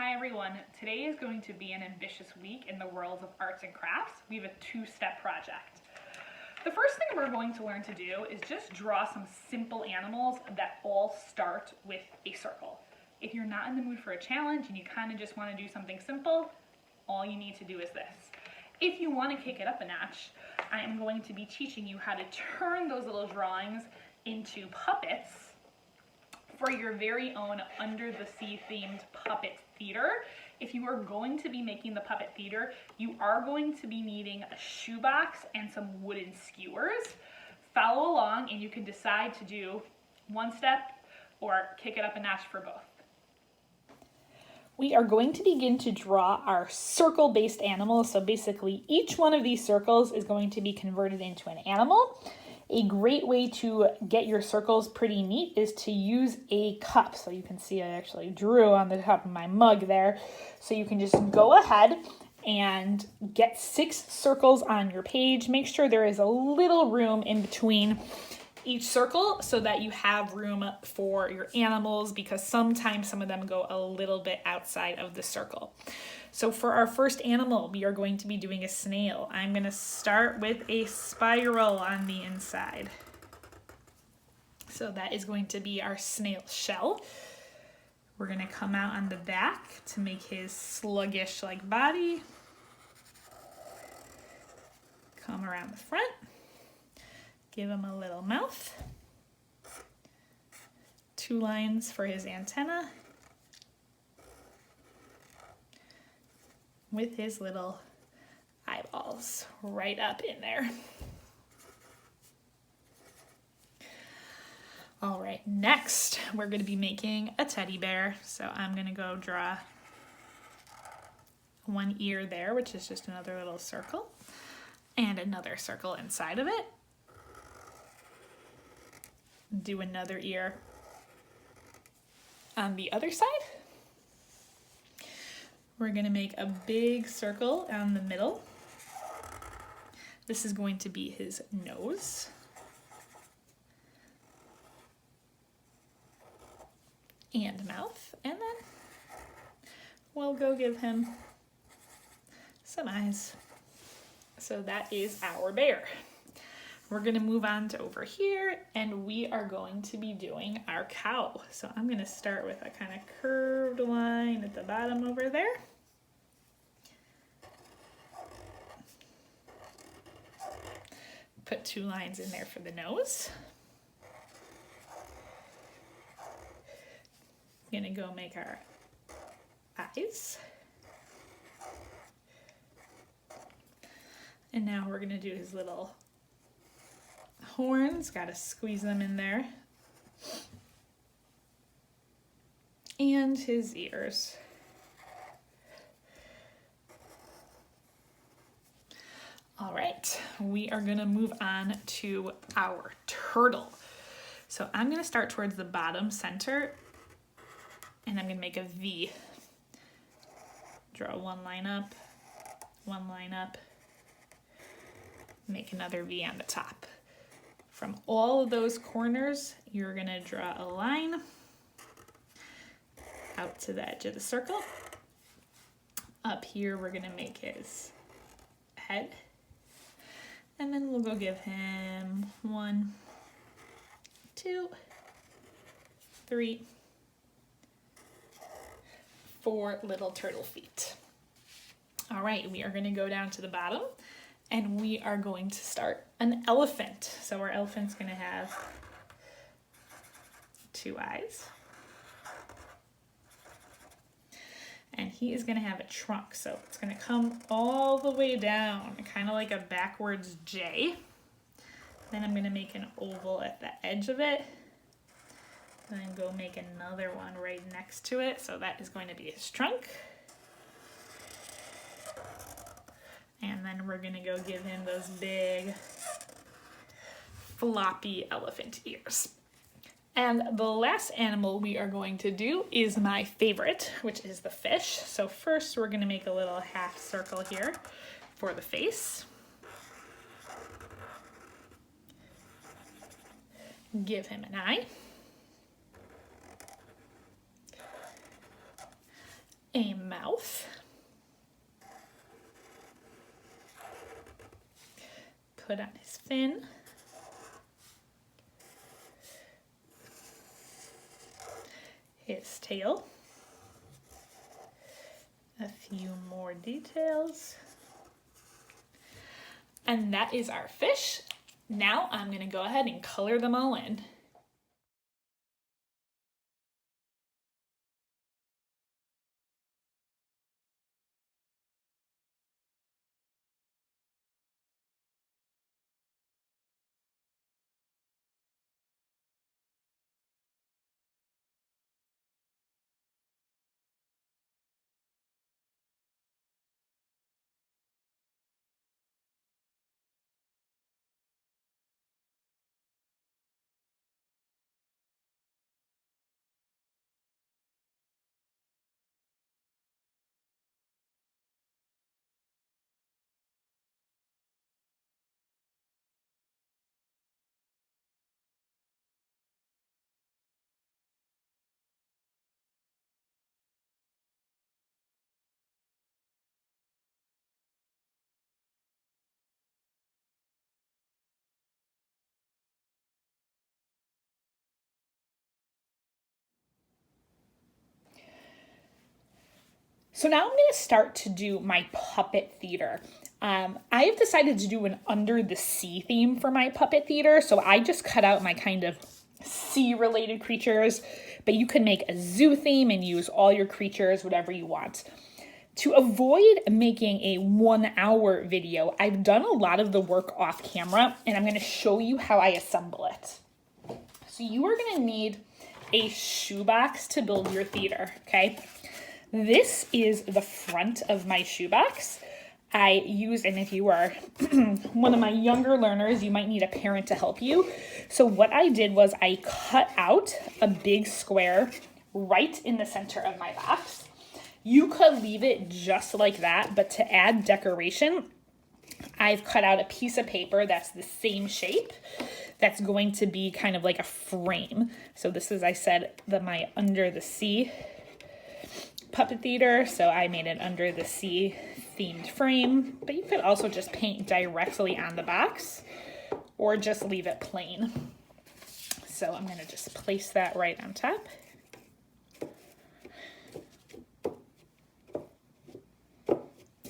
Hi everyone, today is going to be an ambitious week in the world of arts and crafts. We have a two-step project. The first thing we're going to learn to do is just draw some simple animals that all start with a circle. If you're not in the mood for a challenge and you kind of just want to do something simple, all you need to do is this. If you want to kick it up a notch, I am going to be teaching you how to turn those little drawings into puppets for your very own under the sea themed puppet theater. If you are going to be making the puppet theater, you are going to be needing a shoebox and some wooden skewers. Follow along and you can decide to do one step or kick it up a notch for both. We are going to begin to draw our circle-based animals. So basically each one of these circles is going to be converted into an animal. A great way to get your circles pretty neat is to use a cup. So you can see I actually drew on the top of my mug there. So you can just go ahead and get 6 circles on your page. Make sure there is a little room in between each circle so that you have room for your animals, because sometimes some of them go a little bit outside of the circle. So for our first animal, we are going to be doing a snail. I'm going to start with a spiral on the inside. So that is going to be our snail shell. We're going to come out on the back to make his sluggish like body. Come around the front. Give him a little mouth. 2 lines for his antenna. With his little eyeballs right up in there. All right, next we're going to be making a teddy bear. So I'm going to go draw 1 ear there, which is just another little circle, and another circle inside of it. Do another ear on the other side. We're going to make a big circle down the middle. This is going to be his nose. And mouth. And then we'll go give him some eyes. So that is our bear. We're going to move on to over here, and we are going to be doing our cow. So I'm going to start with a kind of curved line at the bottom over there. Put 2 lines in there for the nose. I'm going to go make our eyes. And now we're going to do his little horns. Got to squeeze them in there. And his ears. All right, we are going to move on to our turtle. So I'm going to start towards the bottom center, and I'm going to make a V. Draw 1 line up, 1 line up, make another V on the top. From all of those corners, you're going to draw a line out to the edge of the circle. Up here, we're going to make his head. And then we'll go give him 1, 2, 3, 4 little turtle feet. All right, we are going to go down to the bottom, and we are going to start an elephant. So our elephant's going to have 2 eyes. And he is going to have a trunk, so it's going to come all the way down, kind of like a backwards J. Then I'm going to make an oval at the edge of it, and then go make another one right next to it. So that is going to be his trunk. And then we're going to go give him those big floppy elephant ears. And the last animal we are going to do is my favorite, which is the fish. So first we're going to make a little half circle here for the face. Give him an eye. A mouth. Put on his fin. His tail. A few more details. And that is our fish. Now I'm going to go ahead and color them all in. So now I'm going to start to do my puppet theater. I have decided to do an under the sea theme for my puppet theater. So I just cut out my kind of sea related creatures, but you can make a zoo theme and use all your creatures, whatever you want. To avoid making a 1 hour video, I've done a lot of the work off camera and I'm going to show you how I assemble it. So you are going to need a shoebox to build your theater, okay? This is the front of my shoebox. I use, and if you are one of my younger learners, you might need a parent to help you. So what I did was I cut out a big square right in the center of my box. You could leave it just like that, but to add decoration, I've cut out a piece of paper that's the same shape that's going to be kind of like a frame. So this is, I said, my under the sea puppet theater, so I made an under the sea themed frame, but you could also just paint directly on the box or just leave it plain. So I'm going to just place that right on top.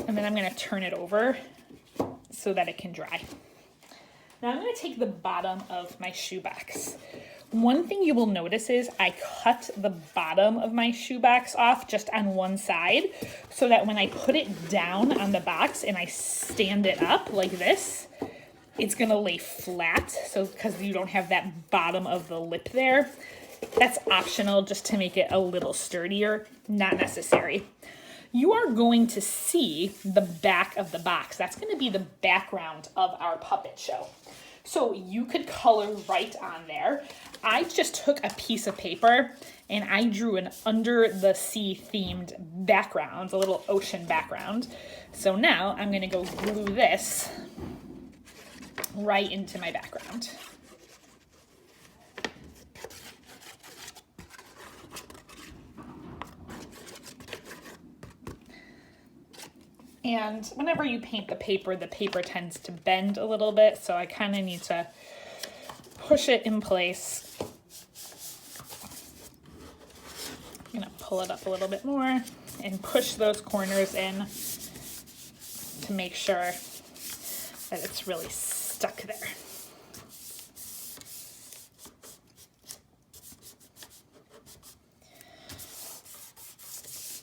And then I'm going to turn it over so that it can dry. Now I'm going to take the bottom of my shoebox. One thing you will notice is I cut the bottom of my shoebox off just on one side so that when I put it down on the box and I stand it up like this, it's going to lay flat. So because you don't have that bottom of the lip there, that's optional just to make it a little sturdier, not necessary. You are going to see the back of the box. That's going to be the background of our puppet show. So you could color right on there. I just took a piece of paper and I drew an under the sea themed background, a little ocean background. So now I'm going to go glue this right into my background. And whenever you paint the paper tends to bend a little bit, so I kind of need to push it in place. I'm going to pull it up a little bit more and push those corners in to make sure that it's really stuck there.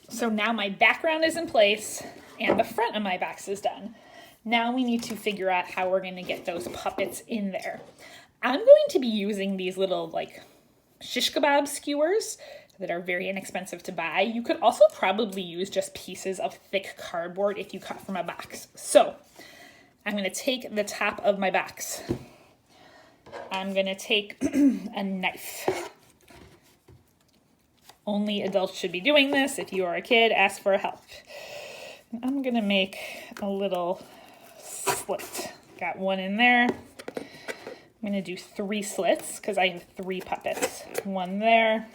So now my background is in place and the front of my box is done. Now we need to figure out how we're going to get those puppets in there. I'm going to be using these little like shish kebab skewers that are very inexpensive to buy. You could also probably use just pieces of thick cardboard if you cut from a box. So I'm going to take the top of my box. I'm going to take a knife. Only adults should be doing this. If you are a kid, ask for help. I'm going to make a little slit. Got one in there. I'm going to do 3 slits because I have 3 puppets. One there.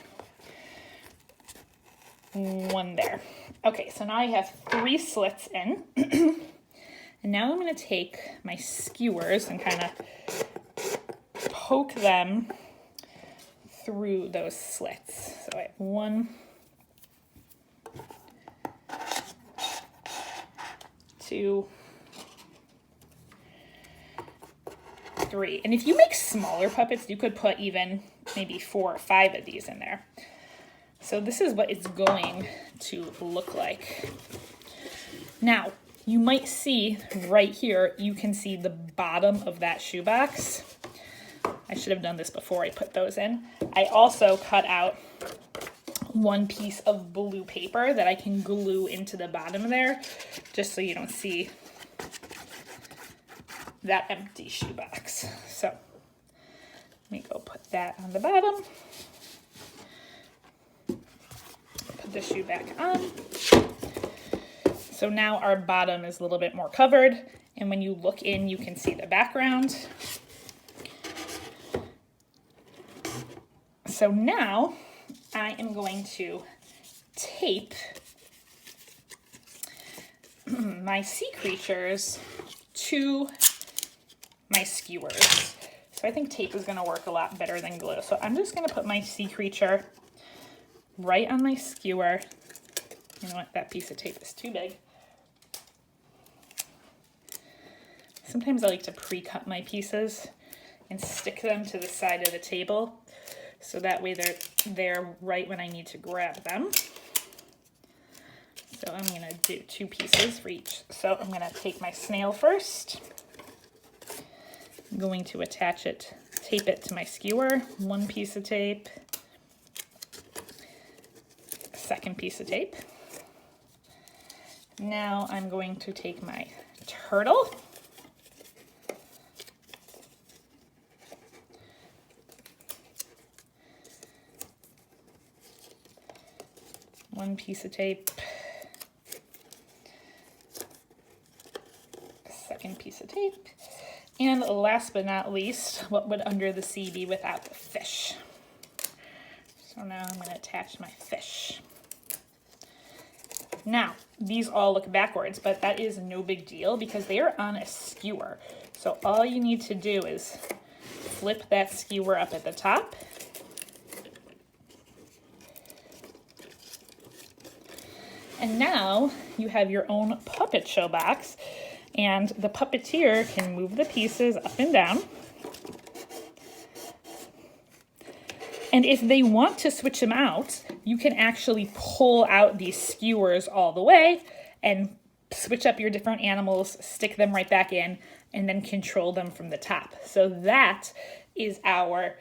one there. Okay, so now I have 3 slits in. And now I'm going to take my skewers and kind of poke them through those slits. So I have 1, 2, 3. And if you make smaller puppets, you could put even maybe 4 or 5 of these in there. So this is what it's going to look like. Now, you might see right here, you can see the bottom of that shoebox. I should have done this before I put those in. I also cut out 1 piece of blue paper that I can glue into the bottom there, just so you don't see that empty shoebox. So let me go put that on the bottom. Put the shoe back on. So now our bottom is a little bit more covered, and when you look in, you can see the background. So now I am going to tape my sea creatures to my skewers. So I think tape is going to work a lot better than glue. So I'm just going to put my sea creature right on my skewer. You know what, that piece of tape is too big. Sometimes I like to pre-cut my pieces and stick them to the side of the table, so that way they're there right when I need to grab them. So I'm going to do 2 pieces for each. So I'm going to take my snail first. I'm going to attach it, tape it to my skewer, 1 piece of tape, 2nd piece of tape. Now I'm going to take my turtle. One piece of tape, 2nd piece of tape, and last but not least, what would Under the Sea be without the fish? So now I'm going to attach my fish. Now, these all look backwards, but that is no big deal because they are on a skewer. So all you need to do is flip that skewer up at the top. And now you have your own puppet show box, and the puppeteer can move the pieces up and down. And if they want to switch them out, you can actually pull out these skewers all the way and switch up your different animals, stick them right back in, and then control them from the top. So that is our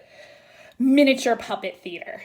miniature puppet theater.